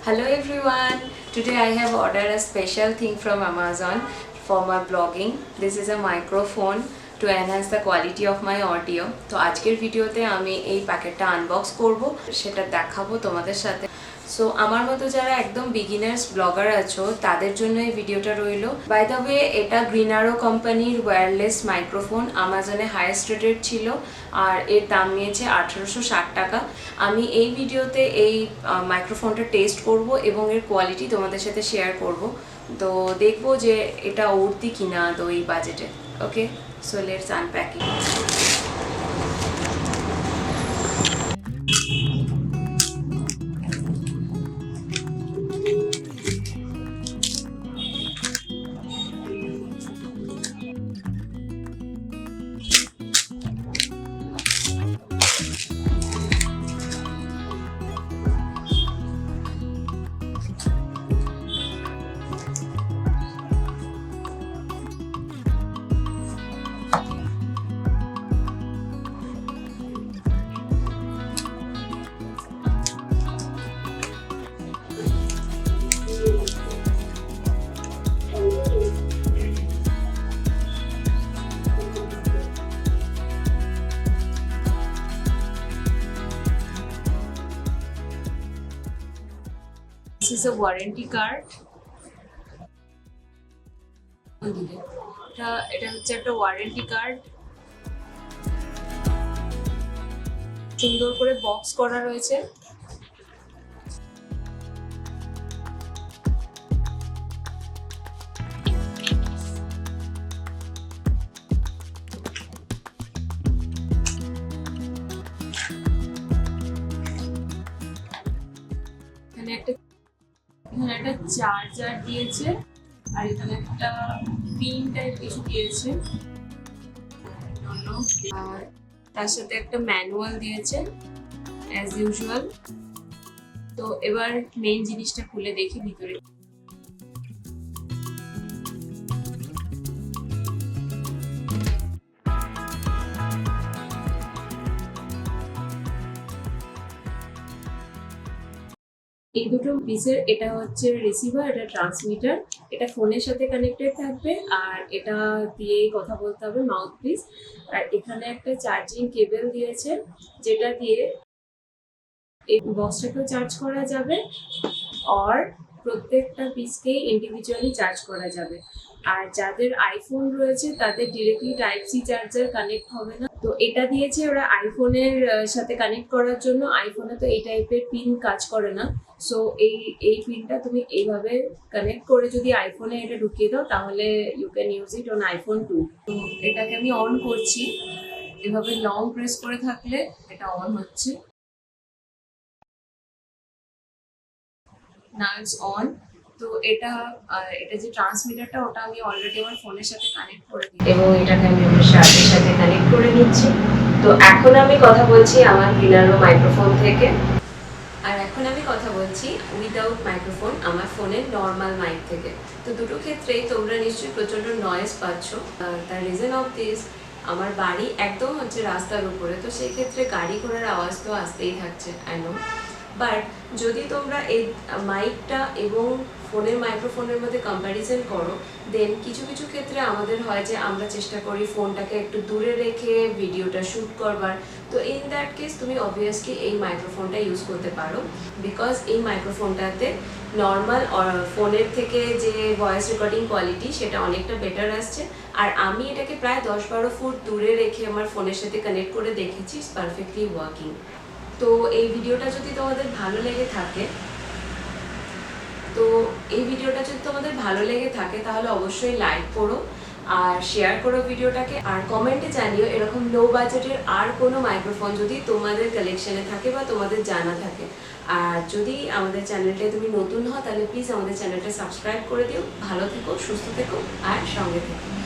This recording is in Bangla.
Hello everyone. Today I have ordered a special thing from Amazon for my blogging. This is a microphone to enhance the quality of my audio. তো আজকের ভিডিওতে আমি এই প্যাকেটটা আনবক্স করব, সেটা দেখাবো তোমাদের সাথে। সো আমার মতো যারা একদম বিগিনার্স ব্লগার আছো তাদের জন্য এই ভিডিওটা রইলো। বাই দ্য ওয়ে, এটা গ্রিন আরো কোম্পানির ওয়্যারলেস মাইক্রোফোন, আমাজনে হাইয়েস্ট রেটেড ছিল আর এর দাম নিয়েছে 1860 টাকা। আমি এই ভিডিওতে এই মাইক্রোফোনটা টেস্ট করব এবং এর কোয়ালিটি তোমাদের সাথে শেয়ার করব। তো দেখবো যে এটা উঠতি কিনা তো এই বাজেটে। Okay, so let's unpacking. This is a warranty card. এটা হচ্ছে একটা ওয়ারেন্টি কার্ড, সুন্দর করে বক্স করা রয়েছে। এখানে একটা চার্জার দিয়েছে আর এখানে একটা পিন টাইপ কিছু দিয়েছে, আর তার সাথে একটা ম্যানুয়াল দিয়েছে অ্যাজ ইউজুয়াল। তো এবার মেইন জিনিসটা খুলে দেখি ভিতরে। এই দুটো পিসের, এটা হচ্ছে রিসিভার, এটা ট্রান্সমিটার, এটা ফোনের সাথে কানেক্টেড থাকবে আর এটা দিয়েই কথা বলতে হবে, মাউথ পিস। আর এখানে একটা চার্জিং কেবল দিয়েছে যেটা দিয়ে এই বক্সটাকেও চার্জ করা যাবে আর প্রত্যেকটা পিসকেই ইন্ডিভিজুয়ালি চার্জ করা যাবে। আর যাদের আইফোন রয়েছে তাদের directly type C charger connect হবে না। তো এটা দিয়েছে ওরা আইফোনের সাথে কানেক্ট করার জন্য। আইফোনে তো এই টাইপের পিন কাজ করে না। সো এই পিনটা তুমি এইভাবে কানেক্ট করে যদি আইফোনে এটা ঢুকিয়ে দাও তাহলে you can use it on iPhone 2। তো এটাকে আমি অন করছি, এভাবে লং প্রেস করে থাকলে এটা অন হচ্ছে। Now it's on. তো এটা যে ট্রান্সমিটারটা ওটা আমি অলরেডি আমার ফোনের সাথে কানেক্ট করে দিই এবং এটাকে আমি আমার শার্টের সাথে কানেক্ট করে নিচ্ছি। তো এখন আমি কথা বলছি আমার গ্রিনারো মাইক্রোফোন থেকে, আর এখন আমি কথা বলছি উইদাউট মাইক্রোফোন আমার ফোনের নর্মাল মাইক থেকে। তো দুটো ক্ষেত্রেই তোমরা নিশ্চয়ই প্রচণ্ড নয়েজ পাচ্ছ। দ্য রিজন অফ দিস, আমার বাড়ি একদম হচ্ছে রাস্তার উপরে, তো সেই ক্ষেত্রে গাড়ি ঘোড়ার আওয়াজ তো আসতেই থাকছে, আই নো। বাট যদি তোমরা এই মাইকটা এবং ফোনের মাইক্রোফোনের মধ্যে কম্প্যারিজন করো, দেন কিছু কিছু ক্ষেত্রে আমাদের হয় যে আমরা চেষ্টা করি ফোনটাকে একটু দূরে রেখে ভিডিওটা শ্যুট করবার। তো ইন দ্যাট কেস তুমি অবভিয়াসলি এই মাইক্রোফোনটা ইউজ করতে পারো, বিকজ এই মাইক্রোফোনটাতে নর্মাল ফোনের থেকে যে ভয়েস রেকর্ডিং কোয়ালিটি সেটা অনেকটা বেটার আসছে। আর আমি এটাকে প্রায় 10-12 ফুট দূরে রেখে আমার ফোনের সাথে কানেক্ট করে দেখেছি, ইটস পারফেক্টলি ওয়ার্কিং। তো এই ভিডিওটা যদি তোমাদের ভালো লেগে থাকে তাহলে অবশ্যই লাইক করো আর শেয়ার করো ভিডিওটাকে, আর কমেন্টে জানিও এরকম লো বাজেটের আর কোনো মাইক্রোফোন যদি তোমাদের কালেকশনে থাকে বা তোমাদের জানা থাকে। আর যদি আমাদের চ্যানেলটা তুমি নতুন হও তাহলে প্লিজ আমাদের চ্যানেলটা সাবস্ক্রাইব করে দিও। ভালো থেকো, সুস্থ থেকো আর সঙ্গে থেকো।